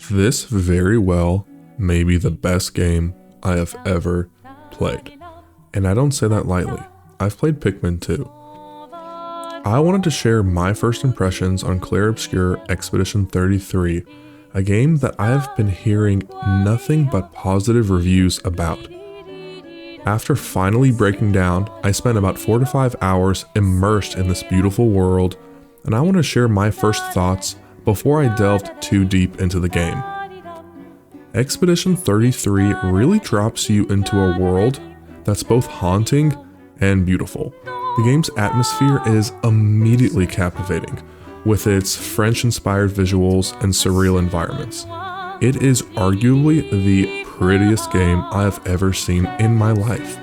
This very well may be the best game I have ever played. And I don't say that lightly. I've played Pikmin too. I wanted to share my first impressions on Clair Obscur Expedition 33, a game that I have been hearing nothing but positive reviews about. After finally breaking down, I spent about 4 to 5 hours immersed in this beautiful world, and I want to share my first thoughts before I delved too deep into the game. Expedition 33 really drops you into a world that's both haunting and beautiful. The game's atmosphere is immediately captivating, with its French-inspired visuals and surreal environments. It is arguably the prettiest game I have ever seen in my life.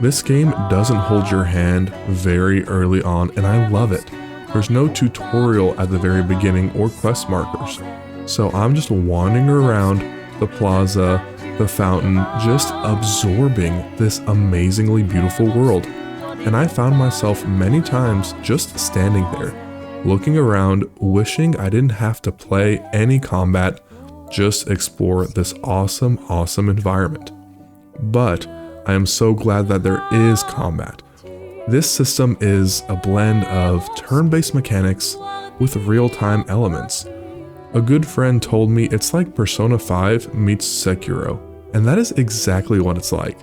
This game doesn't hold your hand very early on, and I love it. There's no tutorial at the very beginning or quest markers, so I'm just wandering around the plaza, the fountain, just absorbing this amazingly beautiful world. And I found myself many times just standing there, looking around, wishing I didn't have to play any combat, just explore this awesome environment. But I am so glad that there is combat. This system is a blend of turn-based mechanics with real-time elements. A good friend told me it's like Persona 5 meets Sekiro, and that is exactly what it's like.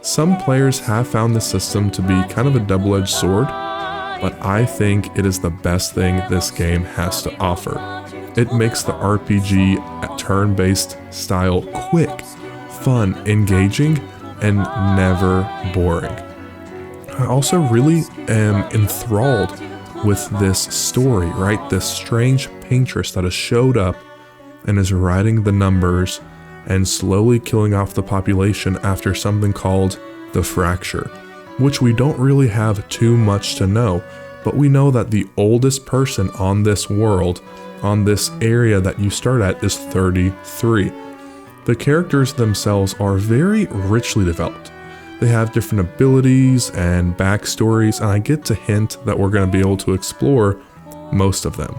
Some players have found the system to be kind of a double-edged sword, but I think it is the best thing this game has to offer. It makes the RPG turn-based style quick, fun, engaging, and never boring. I also really am enthralled with this story, right? This strange paintress that has showed up and is writing the numbers and slowly killing off the population after something called the fracture, which we don't really have too much to know, but we know that the oldest person on this world, on this area that you start at, is 33. The characters themselves are very richly developed. They have different abilities and backstories, and I get to hint that we're going to be able to explore most of them.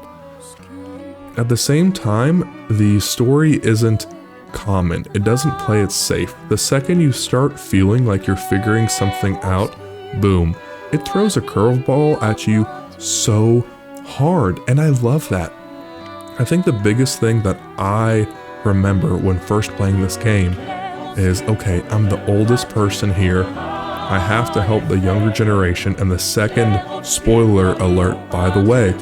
At the same time, the story isn't common. It doesn't play it safe. The second you start feeling like you're figuring something out, boom, it throws a curveball at you so hard, and I love that. I think the biggest thing that I remember when first playing this game is, okay, I'm the oldest person here. I have to help the younger generation, and the second, spoiler alert by the way,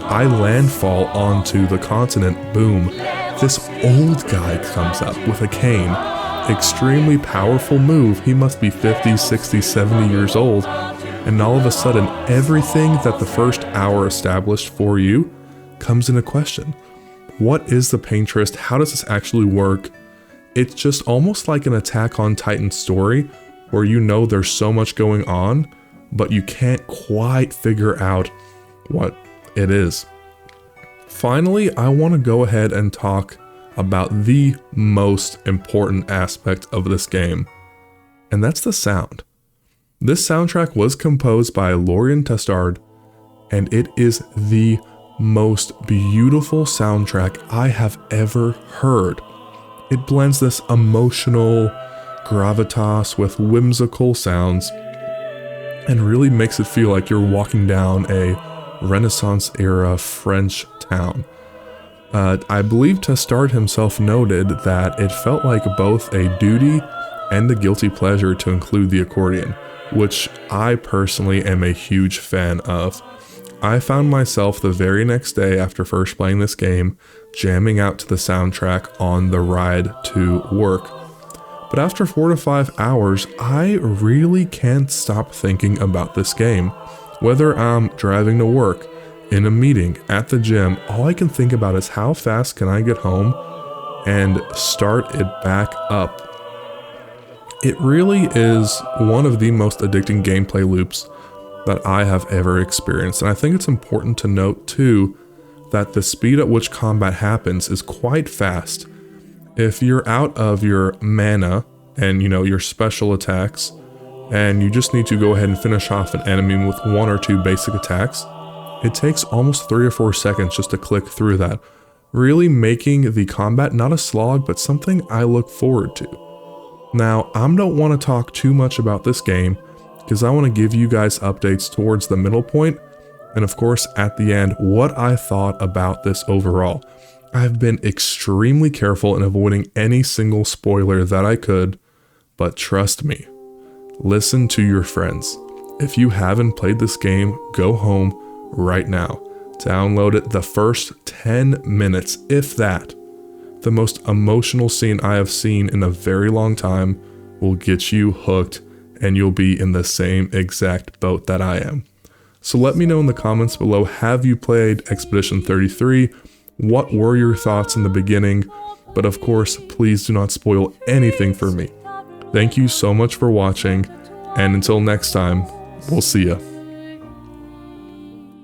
I landfall onto the continent, boom, this old guy comes up with a cane. Extremely powerful move. He must be 50, 60, 70 years old. And all of a sudden, everything that the first hour established for you comes into question. What is the paintress? How does this actually work? It's just almost like an Attack on Titan story where you know there's so much going on, but you can't quite figure out what it is. Finally, I want to go ahead and talk about the most important aspect of this game, and that's the sound. This soundtrack was composed by Lorian Testard, and it is the most beautiful soundtrack I have ever heard. It blends this emotional gravitas with whimsical sounds and really makes it feel like you're walking down a Renaissance-era French town. I believe Testard himself noted that it felt like both a duty and a guilty pleasure to include the accordion, which I personally am a huge fan of. I found myself the very next day after first playing this game, jamming out to the soundtrack on the ride to work. But after 4 to 5 hours, I really can't stop thinking about this game. Whether I'm driving to work, in a meeting, at the gym, all I can think about is how fast can I get home and start it back up. It really is one of the most addicting gameplay loops that I have ever experienced, and I think it's important to note too that the speed at which combat happens is quite fast. If you're out of your mana and your special attacks, and you just need to go ahead and finish off an enemy with 1 or 2 basic attacks, it takes almost 3 or 4 seconds just to click through that. really making the combat not a slog, but something I look forward to. Now, I don't want to talk too much about this game, because I want to give you guys updates towards the middle point, and of course at the end, what I thought about this overall. I've been extremely careful in avoiding any single spoiler that I could, but trust me, listen to your friends. If you haven't played this game, go home right now. Download it. The first 10 minutes, if that, the most emotional scene I have seen in a very long time, will get you hooked, and you'll be in the same exact boat that I am. So let me know in the comments below, have you played Expedition 33? What were your thoughts in the beginning? But of course, please do not spoil anything for me. Thank you so much for watching, and until next time, we'll see ya.